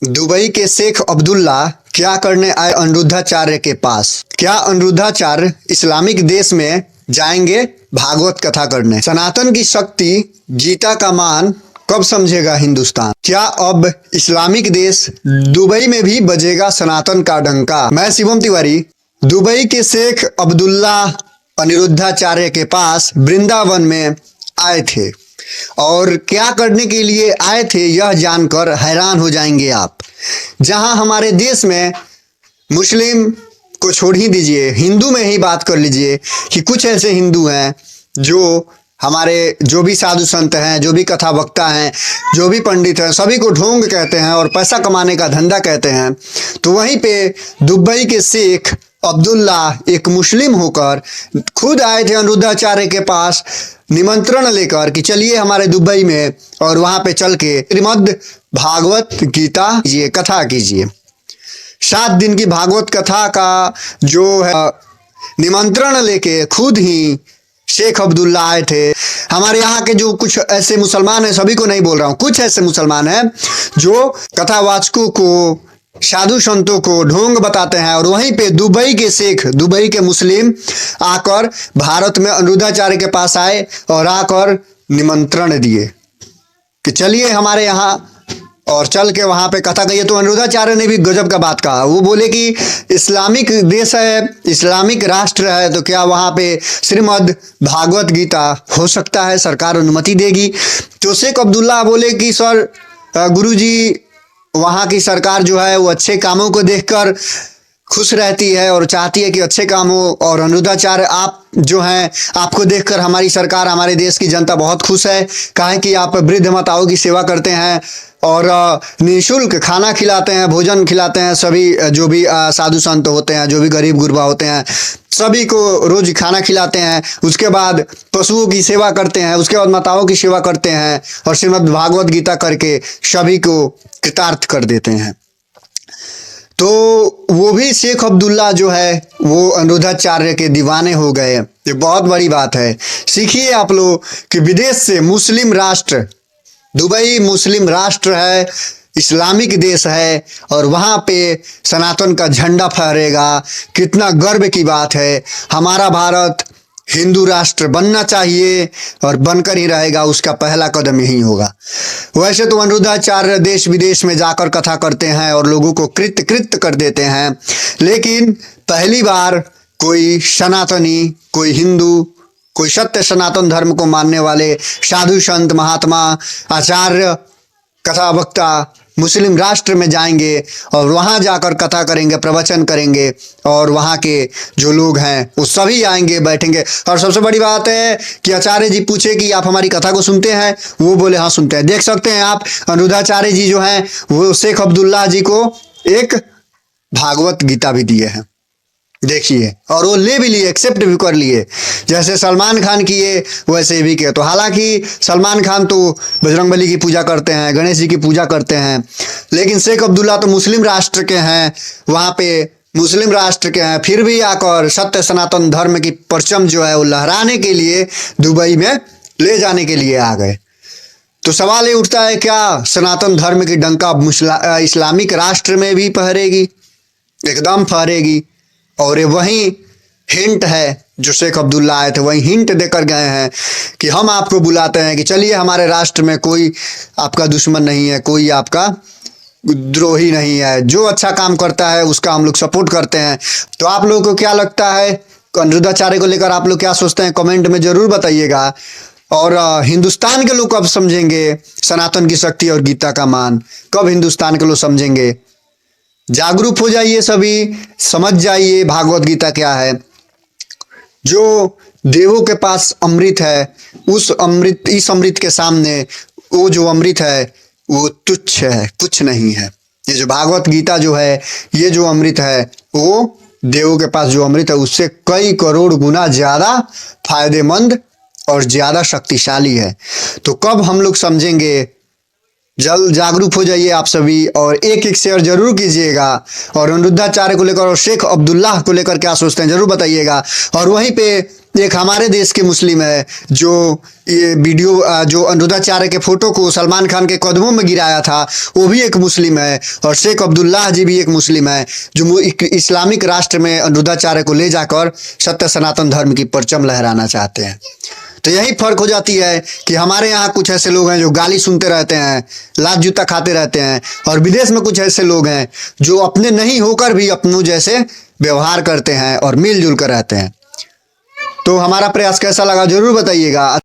Dubai के शेख अब्दुल्ला क्या करने आए अनिरुद्धाचार्य के पास? क्या अनिरुद्धाचार्य इस्लामिक देश में जाएंगे भागवत कथा करने? सनातन की शक्ति, गीता का मान कब समझेगा हिंदुस्तान? क्या अब इस्लामिक देश दुबई में भी बजेगा सनातन का डंका? मैं शिवम तिवारी दुबई के शेख अब्दुल्ला अनिरुद्धाचार्य के पास वृंदावन में आए थे और क्या करने के लिए आए थे यह जानकर हैरान हो जाएंगे आप। जहां हमारे देश में मुस्लिम को छोड़ ही दीजिए, हिंदू में ही बात कर लीजिए कि कुछ ऐसे हिंदू हैं जो हमारे जो भी साधु संत हैं, जो भी कथा वक्ता हैं, जो भी पंडित हैं, सभी को ढोंग कहते हैं और पैसा कमाने का धंधा कहते हैं। तो वहीं पे दुबई के शेख अब्दुल्ला एक मुस्लिम होकर खुद आए थे अनिरुद्धाचार्य के पास निमंत्रण लेकर कि चलिए हमारे दुबई में और वहां पे चल के श्रीमद् भागवत गीता ये कथा कीजिए। 7 दिन की भागवत कथा का जो है निमंत्रण लेके खुद ही शेख अब्दुल्ला आए थे। हमारे यहाँ के जो कुछ ऐसे मुसलमान हैं, सभी को नहीं बोल रहा हूँ, कुछ ऐसे मुसलमान हैं जो कथावाचकों को, साधु संतों को ढोंग बताते हैं और वहीं पे दुबई के शेख, दुबई के मुस्लिम आकर भारत में अनिरुद्धाचार्य के पास आए और आकर निमंत्रण दिए कि चलिए हमारे यहाँ और चल के वहां पे कथा कहिए। तो अनिरुद्धाचार्य ने भी गजब का बात कहा। वो बोले कि इस्लामिक देश है, इस्लामिक राष्ट्र है, तो क्या वहां पे श्रीमद् भागवत गीता हो सकता है? सरकार अनुमति देगी? तो शेख अब्दुल्ला बोले कि सर, गुरुजी, वहाँ की सरकार जो है वो अच्छे कामों को देखकर खुश रहती है और चाहती है कि अच्छे काम हो। और अनिरुद्धाचार्य, आप जो हैं, आपको देखकर हमारी सरकार, हमारे देश की जनता बहुत खुश है। काहे कि आप वृद्ध माताओं की सेवा करते हैं और निःशुल्क खाना खिलाते हैं, भोजन खिलाते हैं। सभी जो भी साधु संत होते हैं, जो भी गरीब गुरबा होते हैं, सभी को रोज खाना खिलाते हैं। उसके बाद पशुओं की सेवा करते हैं, उसके बाद माताओं की सेवा करते हैं और श्रीमद् भागवत गीता करके सभी को कृतार्थ कर देते हैं। तो वो भी शेख अब्दुल्ला जो है वो अनिरुद्धाचार्य के दीवाने हो गए। ये बहुत बड़ी बात है। सीखिए आप लोग कि विदेश से मुस्लिम राष्ट्र, दुबई मुस्लिम राष्ट्र है, इस्लामिक देश है और वहाँ पे सनातन का झंडा फहरेगा। कितना गर्व की बात है। हमारा भारत हिंदू राष्ट्र बनना चाहिए और बनकर ही रहेगा। उसका पहला कदम यही होगा। वैसे तो अनिरुद्धाचार्य देश विदेश में जाकर कथा करते हैं और लोगों को कृत कर देते हैं, लेकिन पहली बार कोई सनातनी, कोई हिंदू, कोई सत्य सनातन धर्म को मानने वाले साधु संत, महात्मा, आचार्य, कथा वक्ता मुस्लिम राष्ट्र में जाएंगे और वहाँ जाकर कथा करेंगे, प्रवचन करेंगे और वहाँ के जो लोग हैं वो सभी आएंगे, बैठेंगे। और सबसे बड़ी बात है कि आचार्य जी पूछे कि आप हमारी कथा को सुनते हैं? वो बोले हाँ सुनते हैं। देख सकते हैं आप, अनिरुद्धाचार्य जी जो हैं वो शेख अब्दुल्ला जी को एक भागवत गीता भी दिए हैं, देखिए। और वो ले भी लिए, एक्सेप्ट भी कर लिए। जैसे सलमान खान किए वैसे भी किए। तो हालांकि सलमान खान तो बजरंगबली की पूजा करते हैं, गणेश जी की पूजा करते हैं, लेकिन शेख अब्दुल्ला तो मुस्लिम राष्ट्र के हैं, वहाँ पे मुस्लिम राष्ट्र के हैं, फिर भी आकर सत्य सनातन धर्म की परचम जो है वो लहराने के लिए दुबई में ले जाने के लिए आ गए। तो सवाल ये उठता है, क्या सनातन धर्म की डंका इस्लामिक राष्ट्र में भी फहरेगी? एकदम फहरेगी। और ये वही हिंट है जो शेख अब्दुल्ला आए थे, वही हिंट देकर गए हैं कि हम आपको बुलाते हैं कि चलिए हमारे राष्ट्र में कोई आपका दुश्मन नहीं है, कोई आपका द्रोही नहीं है। जो अच्छा काम करता है उसका हम लोग सपोर्ट करते हैं। तो आप लोगों को क्या लगता है, अनिरुद्धाचार्य को लेकर आप लोग क्या सोचते हैं? कमेंट में जरूर बताइएगा। और हिंदुस्तान के लोग कब समझेंगे सनातन की शक्ति और गीता का मान? कब हिंदुस्तान के लोग समझेंगे? जागरूक हो जाइए, सभी समझ जाइए भागवत गीता क्या है। जो देवों के पास अमृत है, उस अमृत, इस अमृत के सामने वो जो अमृत है वो तुच्छ है, कुछ नहीं है। ये जो भागवत गीता जो है, ये जो अमृत है, वो देवों के पास जो अमृत है उससे कई करोड़ गुना ज्यादा फायदेमंद और ज्यादा शक्तिशाली है। तो कब हम लोग समझेंगे? जल्द जागरूक हो जाइए आप सभी और एक शेयर जरूर कीजिएगा। और अनिरुद्धाचार्य को लेकर और शेख अब्दुल्ला को लेकर क्या सोचते हैं जरूर बताइएगा। और वहीं पे एक हमारे देश के मुस्लिम है जो ये वीडियो जो अनुरुद्धाचार्य के फोटो को सलमान खान के कदमों में गिराया था, वो भी एक मुस्लिम है। और शेख अब्दुल्लाह जी भी एक मुस्लिम है जो इस्लामिक राष्ट्र में अनुरुद्धाचार्य को ले जाकर सत्य सनातन धर्म की परचम लहराना चाहते हैं। तो यही फर्क हो जाती है कि हमारे यहाँ कुछ ऐसे लोग हैं जो गाली सुनते रहते हैं, लात जूता खाते रहते हैं, और विदेश में कुछ ऐसे लोग हैं जो अपने नहीं होकर भी अपनों जैसे व्यवहार करते हैं और मिलजुल कर रहते हैं। तो हमारा प्रयास कैसा लगा जरूर बताइएगा।